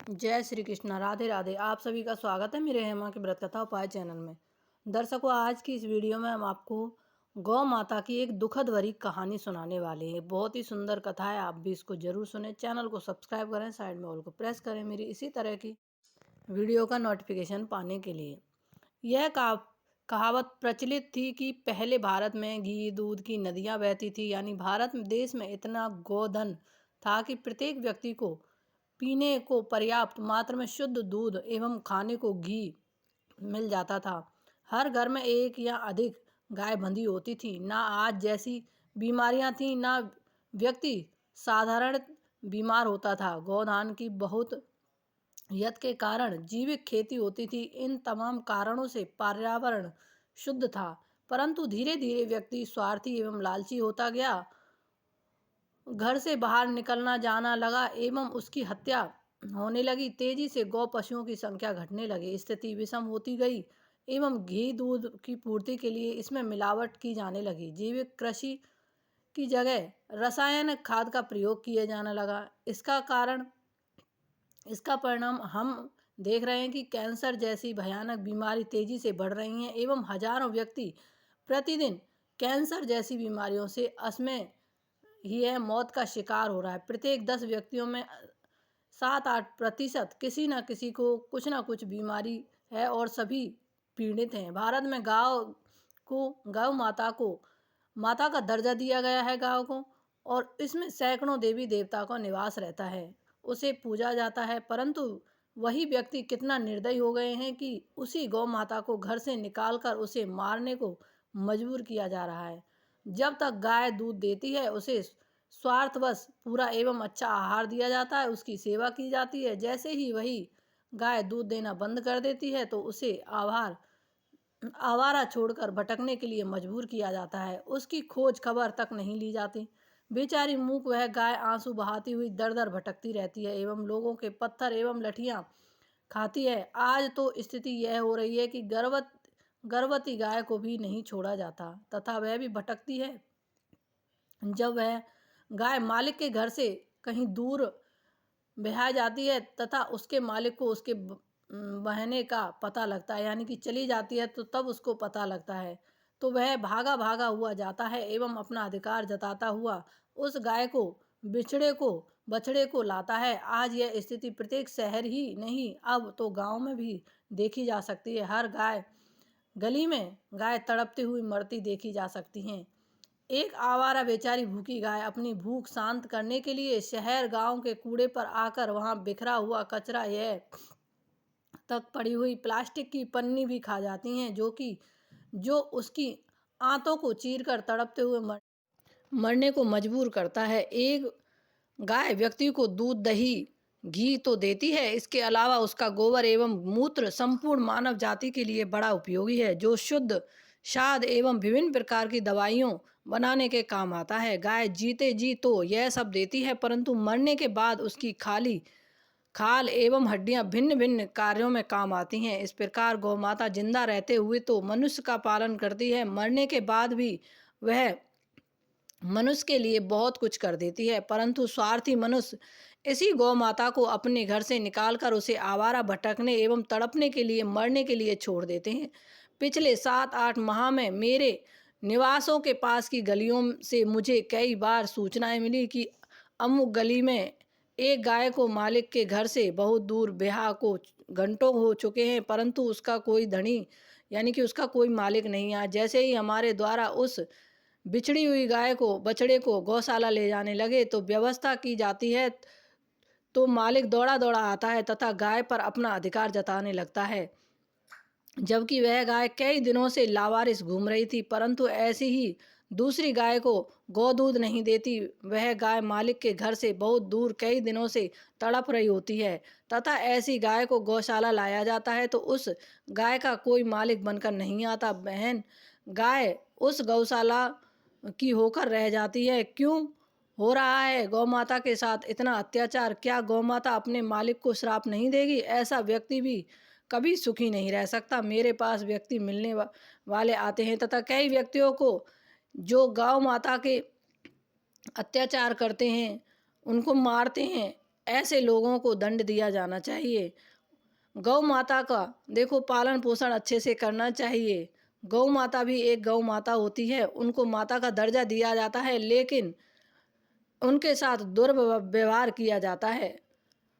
जय श्री कृष्णा। राधे राधे। आप सभी का स्वागत है मेरे हेमा के व्रत कथा उपाय चैनल में। दर्शकों, आज की इस वीडियो में हम आपको गौ माता की एक दुखद भरी कहानी सुनाने वाले हैं। बहुत ही सुंदर कथा है, आप भी इसको जरूर सुने। चैनल को सब्सक्राइब करें, साइड में ऑल को प्रेस करें मेरी इसी तरह की वीडियो का नोटिफिकेशन पाने के लिए। यह कहावत प्रचलित थी कि पहले भारत में घी दूध की नदियाँ बहती थी। यानी भारत देश में इतना गोधन था कि प्रत्येक व्यक्ति को पीने को पर्याप्त मात्रा में शुद्ध दूध एवं खाने को घी मिल जाता था। हर घर में एक या अधिक गाय बंधी होती थी। ना आज जैसी बीमारियां थी, ना व्यक्ति साधारण बीमार होता था। गोधान की बहुत यत के कारण जैविक खेती होती थी। इन तमाम कारणों से पर्यावरण शुद्ध था, परंतु धीरे धीरे व्यक्ति स्वार्थी एवं लालची होता गया। घर से बाहर निकलना जाना लगा एवं उसकी हत्या होने लगी। तेजी से गौ पशुओं की संख्या घटने लगी, स्थिति विषम होती गई एवं घी दूध की पूर्ति के लिए इसमें मिलावट की जाने लगी। जैविक कृषि की जगह रासायनिक खाद का प्रयोग किया जाने लगा। इसका परिणाम हम देख रहे हैं कि कैंसर जैसी भयानक बीमारी तेजी से बढ़ रही हैं एवं हजारों व्यक्ति प्रतिदिन कैंसर जैसी बीमारियों से असमय ही है मौत का शिकार हो रहा है। प्रत्येक 10 व्यक्तियों में 7-8% किसी न किसी को कुछ ना कुछ बीमारी है और सभी पीड़ित हैं। भारत में गौ माता का दर्जा दिया गया है गांव को, और इसमें सैकड़ों देवी देवता का निवास रहता है, उसे पूजा जाता है। परंतु वही व्यक्ति कितना निर्दयी हो गए हैं कि उसी गौ माता को घर से निकालकर उसे मारने को मजबूर किया जा रहा है। जब तक गाय दूध देती है उसे स्वार्थवश पूरा एवं अच्छा आहार दिया जाता है, उसकी सेवा की जाती है। जैसे ही वही गाय दूध देना बंद कर देती है तो उसे आवारा छोड़कर भटकने के लिए मजबूर किया जाता है। उसकी खोज खबर तक नहीं ली जाती। बेचारी मूक वह गाय आंसू बहाती हुई दर दर भटकती रहती है एवं लोगों के पत्थर एवं लठियां खाती है। आज तो स्थिति यह हो रही है कि गर्भवती गाय को भी नहीं छोड़ा जाता तथा वह भी भटकती है। जब वह गाय मालिक के घर से कहीं दूर ब्याह जाती है तथा उसके मालिक को उसके बहने का पता लगता है, यानी कि चली जाती है, तो तब उसको पता लगता है, तो वह भागा भागा हुआ जाता है एवं अपना अधिकार जताता हुआ उस गाय को बछड़े को लाता है। आज यह स्थिति प्रत्येक शहर ही नहीं, अब तो गांव में भी देखी जा सकती है। हर गली में गाय तड़पती हुई मरती देखी जा सकती हैं। एक आवारा बेचारी भूखी गाय अपनी भूख शांत करने के लिए शहर गांव के कूड़े पर आकर वहां बिखरा हुआ कचरा यह तक पड़ी हुई प्लास्टिक की पन्नी भी खा जाती हैं, जो उसकी आंतों को चीरकर तड़पते हुए मरने को मजबूर करता है। एक गाय व्यक्ति को दूध दही घी तो देती है, इसके अलावा उसका गोबर एवं मूत्र संपूर्ण मानव जाति के लिए बड़ा उपयोगी है, जो शुद्ध शाद एवं विभिन्न प्रकार की दवाइयों बनाने के काम आता है। गाय जीते जी तो यह सब देती है, परंतु मरने के बाद उसकी खाल एवं हड्डियां भिन्न भिन्न कार्यों में काम आती हैं। इस प्रकार गौमाता जिंदा रहते हुए तो मनुष्य का पालन करती है, मरने के बाद भी वह मनुष्य के लिए बहुत कुछ कर देती है। परंतु स्वार्थी मनुष्य इसी गौ माता को अपने घर से निकालकर उसे आवारा भटकने एवं तड़पने के लिए मरने के लिए छोड़ देते हैं। पिछले 7-8 माह में मेरे निवासों के पास की गलियों से मुझे कई बार सूचनाएं मिली कि अमुक गली में एक गाय को मालिक के घर से बहुत दूर ब्याह को घंटों हो चुके हैं, परंतु उसका कोई धनी यानी कि उसका कोई मालिक नहीं आया। जैसे ही हमारे द्वारा उस बिछड़ी हुई बछड़े को गौशाला ले जाने लगे तो व्यवस्था की जाती है, तो मालिक दौड़ा दौड़ा आता है तथा गाय पर अपना अधिकार जताने लगता है, जबकि वह गाय कई दिनों से लावारिस घूम रही थी। परंतु ऐसी ही दूसरी गाय को गोदूध नहीं देती। वह गाय मालिक के घर से बहुत दूर कई दिनों से तड़प रही होती है तथा ऐसी गाय को गौशाला लाया जाता है तो उस गाय का कोई मालिक बनकर नहीं आता। बहन गाय उस गौशाला की होकर रह जाती है। क्यों हो रहा है गौ माता के साथ इतना अत्याचार? क्या गौ माता अपने मालिक को श्राप नहीं देगी? ऐसा व्यक्ति भी कभी सुखी नहीं रह सकता। मेरे पास व्यक्ति मिलने वाले आते हैं तथा कई व्यक्तियों को जो गौ माता के अत्याचार करते हैं, उनको मारते हैं, ऐसे लोगों को दंड दिया जाना चाहिए। गौ माता का देखो पालन पोषण अच्छे से करना चाहिए। गौ माता भी एक गौ माता होती है, उनको माता का दर्जा दिया जाता है, लेकिन उनके साथ दुर्व्यवहार किया जाता है।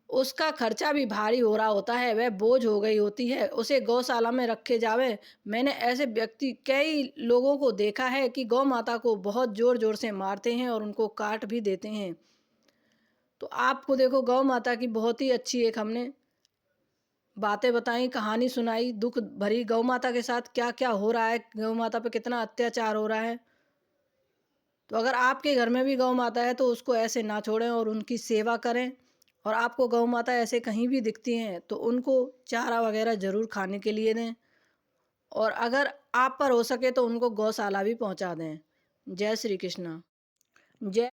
उसका खर्चा भी भारी हो रहा होता है, वह बोझ हो गई होती है, उसे गौशाला में रखे जावे। मैंने ऐसे व्यक्ति कई लोगों को देखा है कि गौ माता को बहुत जोर जोर से मारते हैं और उनको काट भी देते हैं। तो आपको देखो गौ माता की बहुत ही अच्छी एक हमने बातें बताई, कहानी सुनाई, दुख भरी गौ माता के साथ क्या क्या हो रहा है, गौ माता पे कितना अत्याचार हो रहा है। तो अगर आपके घर में भी गौ माता है तो उसको ऐसे ना छोड़ें और उनकी सेवा करें। और आपको गौ माता ऐसे कहीं भी दिखती हैं तो उनको चारा वगैरह ज़रूर खाने के लिए दें। और अगर आप पर हो सके तो उनको गौशाला भी पहुंचा दें। जय श्री कृष्ण। जय